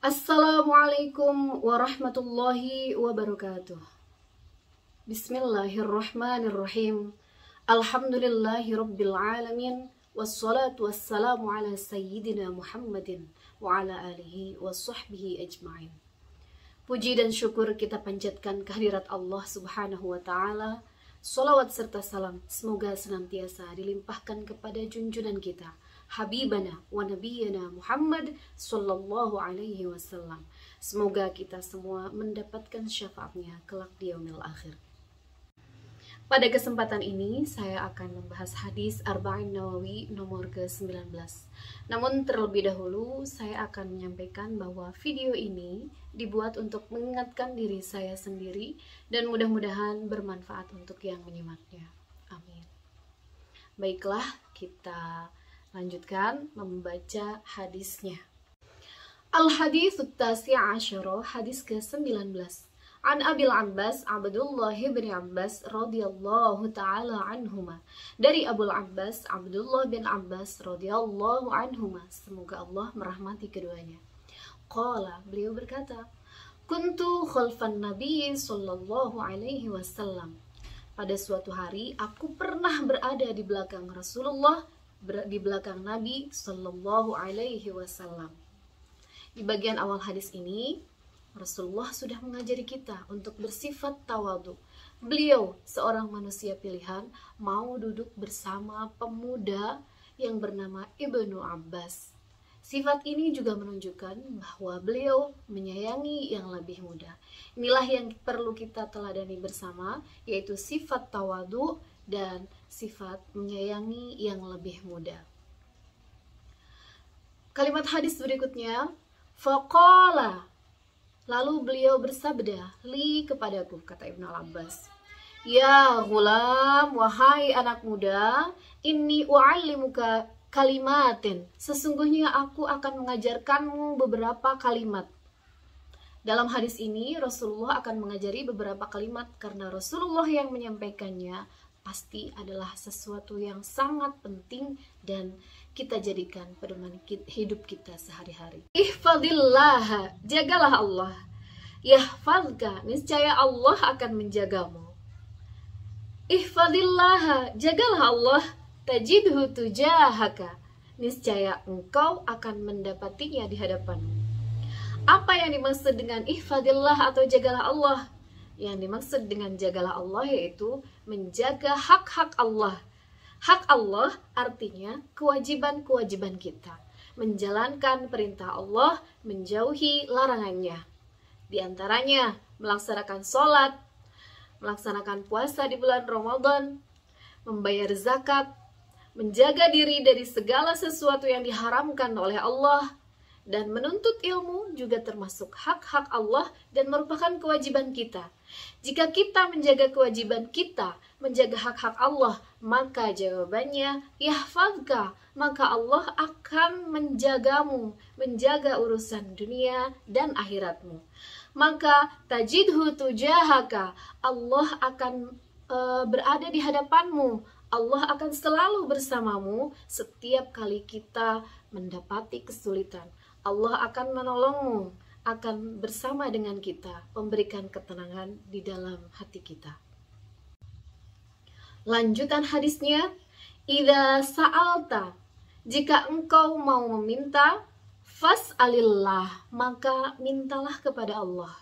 Assalamualaikum warahmatullahi wabarakatuh. Bismillahirrahmanirrahim. Alhamdulillahi rabbil alamin. Wassalatu wassalamu ala sayyidina Muhammadin wa ala alihi wa sahbihi ajma'in. Puji dan syukur kita panjatkan kehadirat Allah subhanahu wa ta'ala. Salawat serta salam semoga senantiasa dilimpahkan kepada junjungan kita, Habibana wa Nabiyana Muhammad sallallahu alaihi wasallam. Semoga kita semua mendapatkan syafaatnya kelak di yaumil akhir. Pada kesempatan ini saya akan membahas hadis Arba'in Nawawi nomor ke-19. Namun terlebih dahulu saya akan menyampaikan bahwa video ini dibuat untuk mengingatkan diri saya sendiri dan mudah-mudahan bermanfaat untuk yang menyimaknya. Amin. Baiklah, kita lanjutkan membaca hadisnya. Al-Haditsut Tasi' Asyara, hadis ke-19. An Abil Abbas Abdullah bin Abbas radhiyallahu ta'ala anhuma. Dari Abul Abbas Abdullah bin Abbas radhiyallahu anhuma, semoga Allah merahmati keduanya. Qala, beliau berkata, kuntu khalfan Nabi sallallahu alaihi wasallam. Pada suatu hari aku pernah berada di belakang Rasulullah, di belakang Nabi sallallahu alaihi wasallam. Di bagian awal hadis ini Rasulullah sudah mengajari kita untuk bersifat tawadu. Beliau seorang manusia pilihan mau duduk bersama pemuda yang bernama Ibnu Abbas. Sifat ini juga menunjukkan bahwa beliau menyayangi yang lebih muda. Inilah yang perlu kita teladani bersama, yaitu sifat tawadu dan sifat menyayangi yang lebih muda. Kalimat hadis berikutnya, faqala, lalu beliau bersabda, li kepadaku, kata Ibnu Abbas, ya ghulam, wahai anak muda, inni u'allimuka kalimatin, sesungguhnya aku akan mengajarkanmu beberapa kalimat. Dalam hadis ini Rasulullah akan mengajari beberapa kalimat karena Rasulullah yang menyampaikannya pasti adalah sesuatu yang sangat penting dan kita jadikan pedoman hidup kita sehari-hari. Ihfadillah, jagalah Allah. Yahfadka, niscaya Allah akan menjagamu. Ihfadillah, jagalah Allah. Tajidhu tujahaka, niscaya engkau akan mendapatinya di hadapanmu. Apa yang dimaksud dengan ihfadillah atau jagalah Allah? Yang dimaksud dengan jagalah Allah yaitu menjaga hak-hak Allah. Hak Allah artinya kewajiban-kewajiban kita, menjalankan perintah Allah, menjauhi larangannya. Di antaranya melaksanakan sholat, melaksanakan puasa di bulan Ramadan, membayar zakat, menjaga diri dari segala sesuatu yang diharamkan oleh Allah, dan menuntut ilmu juga termasuk hak-hak Allah dan merupakan kewajiban kita. Jika kita menjaga kewajiban kita, menjaga hak-hak Allah, maka jawabannya yahfadka, maka Allah akan menjagamu, menjaga urusan dunia dan akhiratmu. Maka tajidhu tujahaka, Allah akan berada di hadapanmu, Allah akan selalu bersamamu setiap kali kita mendapati kesulitan. Allah akan menolongmu, akan bersama dengan kita, memberikan ketenangan di dalam hati kita. Lanjutan hadisnya, idza sa'alta, jika engkau mau meminta, fas'alillah, maka mintalah kepada Allah.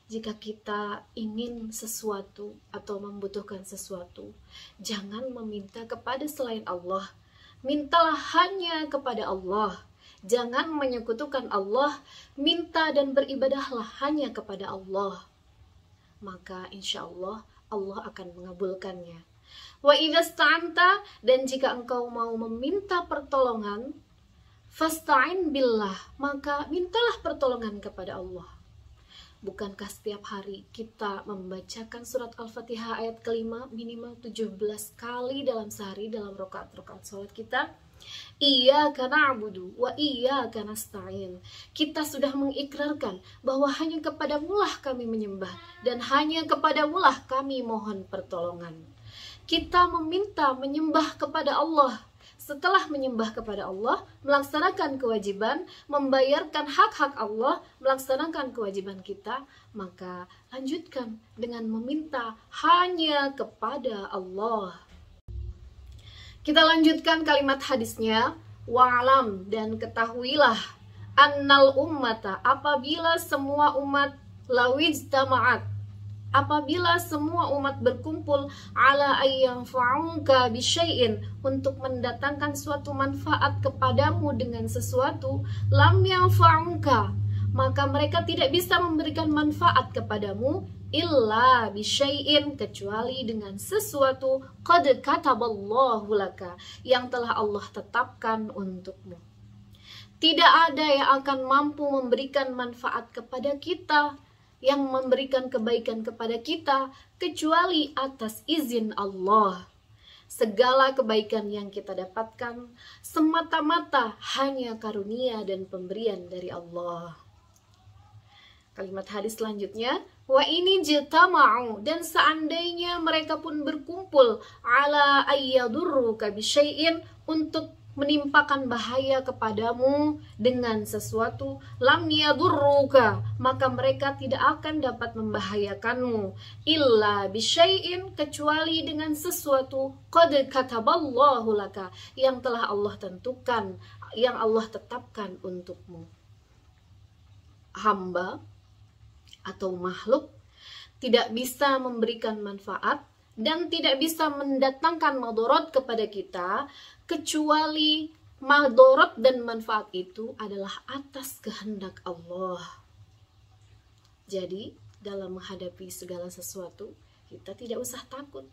Jika kita ingin sesuatu atau membutuhkan sesuatu, jangan meminta kepada selain Allah. Mintalah hanya kepada Allah. Jangan menyekutukan Allah, minta dan beribadahlah hanya kepada Allah. Maka insya Allah, Allah akan mengabulkannya. Wa idza sta'anta, dan jika engkau mau meminta pertolongan, fasta'in billah, maka mintalah pertolongan kepada Allah. Bukankah setiap hari kita membacakan surat Al-Fatihah ayat kelima minimal 17 kali dalam sehari dalam rakaat-rakaat sholat kita? Iyyaka na'budu wa iyyaka nasta'in. Kita sudah mengikrarkan bahwa hanya kepadamulah kami menyembah dan hanya kepadamulah kami mohon pertolongan. Kita meminta menyembah kepada Allah setelah menyembah kepada Allah, melaksanakan kewajiban, membayarkan hak-hak Allah, melaksanakan kewajiban kita, maka lanjutkan dengan meminta hanya kepada Allah. Kita lanjutkan kalimat hadisnya. Wa'alam, dan ketahuilah, annal ummata, apabila semua umat, lawijtama'at, apabila semua umat berkumpul, ala ayyang fa'unka bisyai'in, untuk mendatangkan suatu manfaat kepadamu dengan sesuatu, lam yang fa'unka, maka mereka tidak bisa memberikan manfaat kepadamu illa bisyai'in, kecuali dengan sesuatu qad kataballahu laka, yang telah Allah tetapkan untukmu. Tidak ada yang akan mampu memberikan manfaat kepada kita, yang memberikan kebaikan kepada kita, kecuali atas izin Allah. Segala kebaikan yang kita dapatkan semata-mata hanya karunia dan pemberian dari Allah. Kalimat hadis selanjutnya, wa ini jitama'u, dan seandainya mereka pun berkumpul, ala ayyadurruka bisyai'in, untuk menimpakan bahaya kepadamu dengan sesuatu, lam yadurruka, maka mereka tidak akan dapat membahayakanmu, illa bisyai'in, kecuali dengan sesuatu qad kataballahu laka, yang telah Allah tentukan, yang Allah tetapkan untukmu. Hamba atau makhluk tidak bisa memberikan manfaat dan tidak bisa mendatangkan madorot kepada kita, kecuali madorot dan manfaat itu adalah atas kehendak Allah. Jadi dalam menghadapi segala sesuatu, kita tidak usah takut.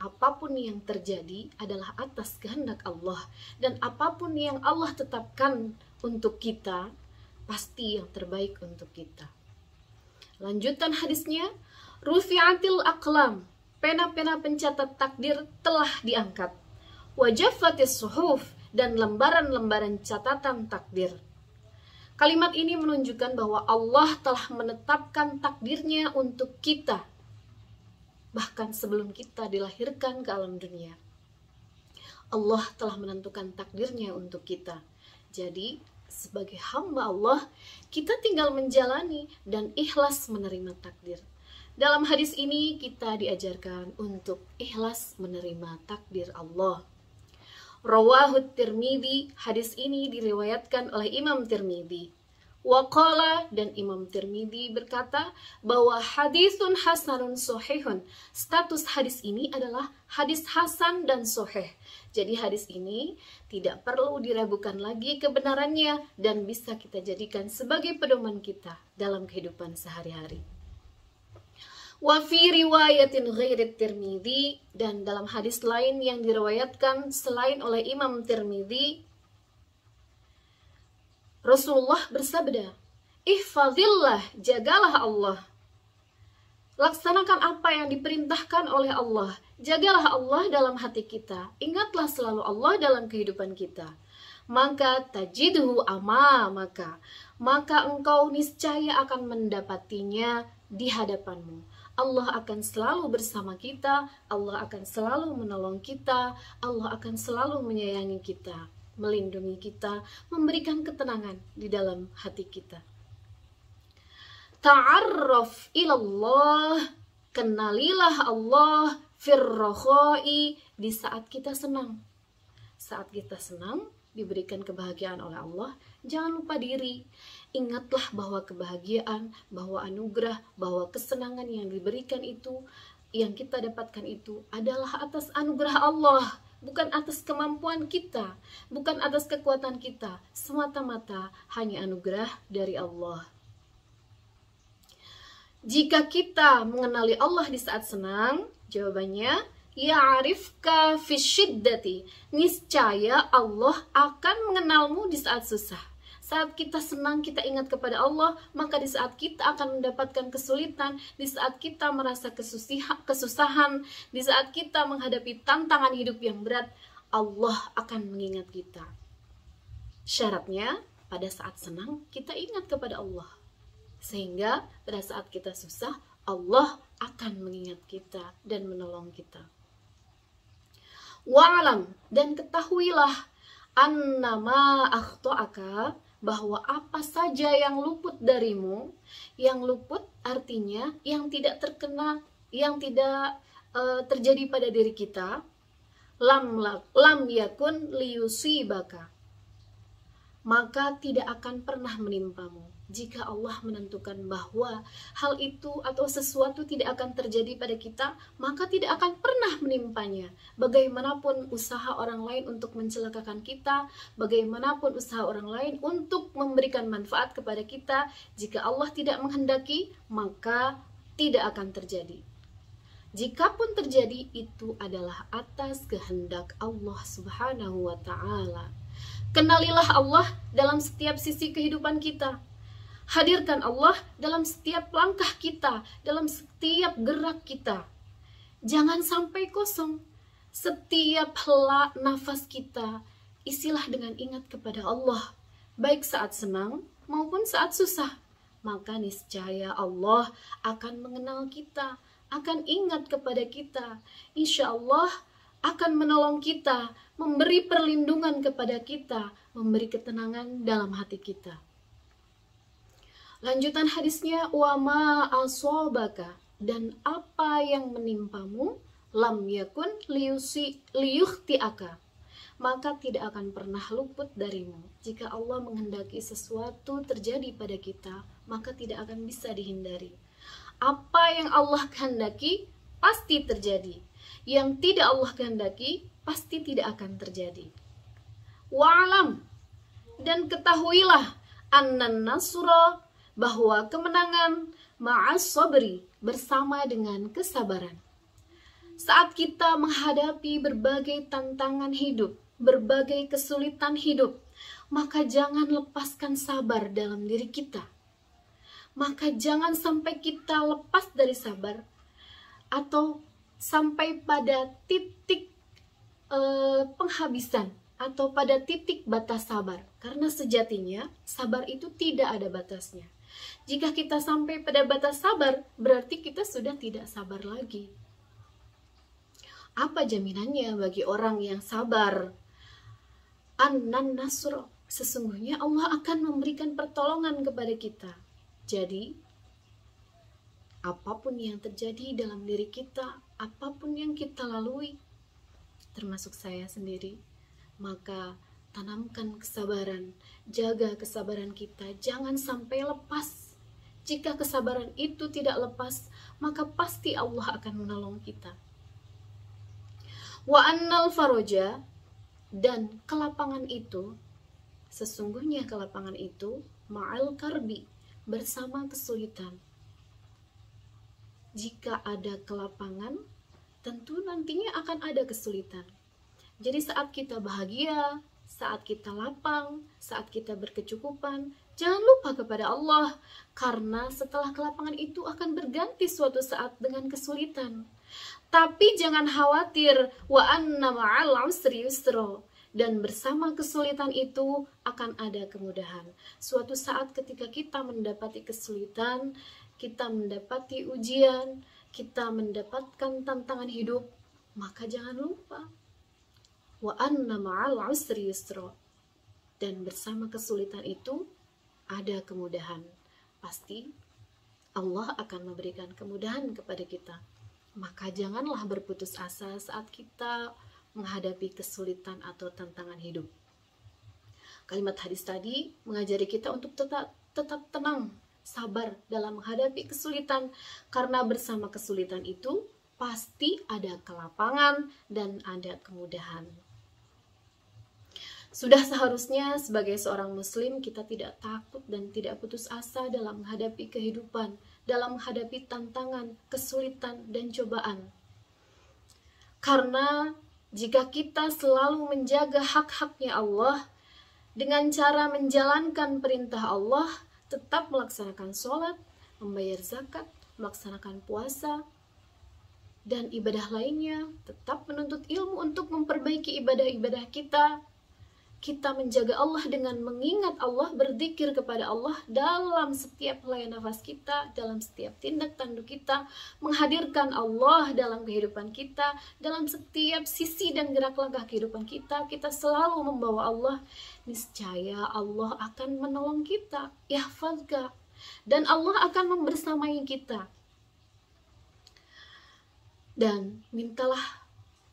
Apapun yang terjadi adalah atas kehendak Allah, dan apapun yang Allah tetapkan untuk kita pasti yang terbaik untuk kita. Lanjutan hadisnya, rufi'atil aqlam, pena-pena pencatat takdir telah diangkat. Wajaffatis suhuf, dan lembaran-lembaran catatan takdir. Kalimat ini menunjukkan bahwa Allah telah menetapkan takdirnya untuk kita, bahkan sebelum kita dilahirkan ke alam dunia. Allah telah menentukan takdirnya untuk kita. Jadi sebagai hamba Allah, kita tinggal menjalani dan ikhlas menerima takdir. Dalam hadis ini kita diajarkan untuk ikhlas menerima takdir Allah. Rawahut Tirmidzi, hadis ini diriwayatkan oleh Imam Tirmidzi. Waqala, dan Imam Tirmidzi berkata bahwa hadisun hasanun sohihun, status hadis ini adalah hadis hasan dan sohih. Jadi hadis ini tidak perlu diragukan lagi kebenarannya dan bisa kita jadikan sebagai pedoman kita dalam kehidupan sehari-hari. Wa fi riwayatin ghairi Tirmidzi, dan dalam hadis lain yang diriwayatkan selain oleh Imam Tirmidzi, Rasulullah bersabda, ihfazillah, jagalah Allah. Laksanakan apa yang diperintahkan oleh Allah. Jagalah Allah dalam hati kita. Ingatlah selalu Allah dalam kehidupan kita. Maka tajidhu amamaka, maka engkau niscaya akan mendapatinya di hadapanmu. Allah akan selalu bersama kita, Allah akan selalu menolong kita, Allah akan selalu menyayangi kita, melindungi kita, memberikan ketenangan di dalam hati kita. Ta'arraf ilallah, kenalilah Allah firrokhoi, di saat kita senang. Saat kita senang, diberikan kebahagiaan oleh Allah, jangan lupa diri. Ingatlah bahwa kebahagiaan, bahwa anugerah, bahwa kesenangan yang diberikan itu, yang kita dapatkan itu adalah atas anugerah Allah, bukan atas kemampuan kita, bukan atas kekuatan kita, semata-mata hanya anugerah dari Allah. Jika kita mengenali Allah di saat senang, jawabannya ya'rifka fisyiddati, niscaya Allah akan mengenalmu di saat susah. Saat kita senang, kita ingat kepada Allah, maka di saat kita akan mendapatkan kesulitan, di saat kita merasa kesusahan, di saat kita menghadapi tantangan hidup yang berat, Allah akan mengingat kita. Syaratnya, pada saat senang, kita ingat kepada Allah. Sehingga pada saat kita susah, Allah akan mengingat kita dan menolong kita. Wa'alam, dan ketahuilah, annama akhta'aka, bahwa apa saja yang luput darimu. Yang luput artinya yang tidak terkena, yang tidak terjadi pada diri kita. Lam yakun liyusibaka, maka tidak akan pernah menimpamu. Jika Allah menentukan bahwa hal itu atau sesuatu tidak akan terjadi pada kita, maka tidak akan pernah menimpanya. Bagaimanapun usaha orang lain untuk mencelakakan kita, bagaimanapun usaha orang lain untuk memberikan manfaat kepada kita, jika Allah tidak menghendaki, maka tidak akan terjadi. Jikapun terjadi, itu adalah atas kehendak Allah Subhanahu wa Ta'ala. Kenalilah Allah dalam setiap sisi kehidupan kita. Hadirkan Allah dalam setiap langkah kita, dalam setiap gerak kita. Jangan sampai kosong. Setiap hela nafas kita, isilah dengan ingat kepada Allah, baik saat senang maupun saat susah. Maka niscaya Allah akan mengenal kita, akan ingat kepada kita. Insya Allah akan menolong kita, memberi perlindungan kepada kita, memberi ketenangan dalam hati kita. Lanjutan hadisnya, wa ma asabaka, dan apa yang menimpamu, lam yakun liyukhti'aka, maka tidak akan pernah luput darimu. Jika Allah menghendaki sesuatu terjadi pada kita, maka tidak akan bisa dihindari. Apa yang Allah kehendaki pasti terjadi. Yang tidak Allah kehendaki pasti tidak akan terjadi. Wa'alam, dan ketahuilah, annan nasra, bahwa kemenangan ma'as sabri, bersama dengan kesabaran. Saat kita menghadapi berbagai tantangan hidup, berbagai kesulitan hidup, maka jangan lepaskan sabar dalam diri kita. Maka jangan sampai kita lepas dari sabar, atau sampai pada titik penghabisan, atau pada titik batas sabar. Karena sejatinya sabar itu tidak ada batasnya. Jika kita sampai pada batas sabar, berarti kita sudah tidak sabar lagi. Apa jaminannya bagi orang yang sabar? Annan nasr, sesungguhnya Allah akan memberikan pertolongan kepada kita. Jadi, apapun yang terjadi dalam diri kita, apapun yang kita lalui, termasuk saya sendiri, maka tanamkan kesabaran, jaga kesabaran kita, jangan sampai lepas. Jika kesabaran itu tidak lepas, maka pasti Allah akan menolong kita. Wa annal faraja, dan kelapangan itu, sesungguhnya kelapangan itu, ma'al karbi, bersama kesulitan. Jika ada kelapangan, tentu nantinya akan ada kesulitan. Jadi saat kita bahagia, saat kita lapang, saat kita berkecukupan, jangan lupa kepada Allah, karena setelah kelapangan itu akan berganti suatu saat dengan kesulitan. Tapi jangan khawatir, wa anna ma'al usri yusra, dan bersama kesulitan itu akan ada kemudahan. Suatu saat ketika kita mendapati kesulitan, kita mendapati ujian, kita mendapatkan tantangan hidup, maka jangan lupa, wa anna ma'al usri yusra, dan bersama kesulitan itu ada kemudahan. Pasti Allah akan memberikan kemudahan kepada kita. Maka janganlah berputus asa saat kita menghadapi kesulitan atau tantangan hidup. Kalimat hadis tadi mengajari kita untuk tetap tenang, sabar dalam menghadapi kesulitan, karena bersama kesulitan itu pasti ada kelapangan dan ada kemudahan. Sudah seharusnya sebagai seorang muslim kita tidak takut dan tidak putus asa dalam menghadapi kehidupan, dalam menghadapi tantangan, kesulitan, dan cobaan. Karena jika kita selalu menjaga hak-haknya Allah dengan cara menjalankan perintah Allah, tetap melaksanakan sholat, membayar zakat, melaksanakan puasa, dan ibadah lainnya, tetap menuntut ilmu untuk memperbaiki ibadah-ibadah kita, kita menjaga Allah dengan mengingat Allah, berzikir kepada Allah dalam setiap helai nafas kita, dalam setiap tindak tanduk kita, menghadirkan Allah dalam kehidupan kita, dalam setiap sisi dan gerak langkah kehidupan kita, kita selalu membawa Allah, niscaya Allah akan menolong kita, yahfazka, dan Allah akan membersamai kita. Dan mintalah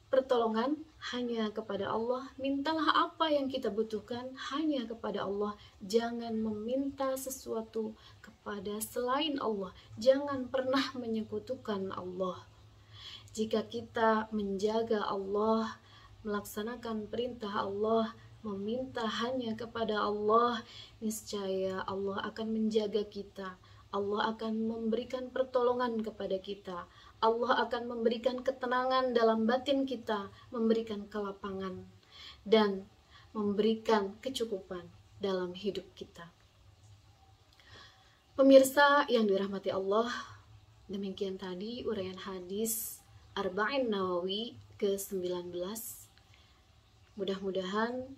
pertolongan hanya kepada Allah, mintalah apa yang kita butuhkan hanya kepada Allah. Jangan meminta sesuatu kepada selain Allah, jangan pernah menyekutukan Allah. Jika kita menjaga Allah, melaksanakan perintah Allah, meminta hanya kepada Allah, niscaya Allah akan menjaga kita. Allah akan memberikan pertolongan kepada kita. Allah akan memberikan ketenangan dalam batin kita, memberikan kelapangan, dan memberikan kecukupan dalam hidup kita. Pemirsa yang dirahmati Allah, demikian tadi uraian hadis Arba'in Nawawi ke-19. Mudah-mudahan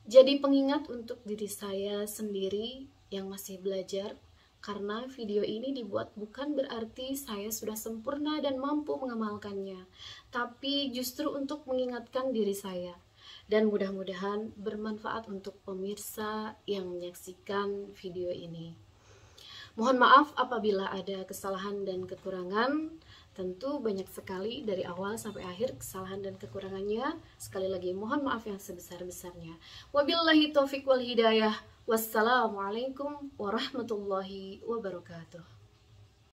jadi pengingat untuk diri saya sendiri yang masih belajar, karena video ini dibuat bukan berarti saya sudah sempurna dan mampu mengamalkannya, tapi justru untuk mengingatkan diri saya. Dan mudah-mudahan bermanfaat untuk pemirsa yang menyaksikan video ini. Mohon maaf apabila ada kesalahan dan kekurangan. Tentu banyak sekali dari awal sampai akhir kesalahan dan kekurangannya. Sekali lagi mohon maaf yang sebesar-besarnya. Wabillahi taufiq wal hidayah. Wassalamualaikum warahmatullahi wabarakatuh.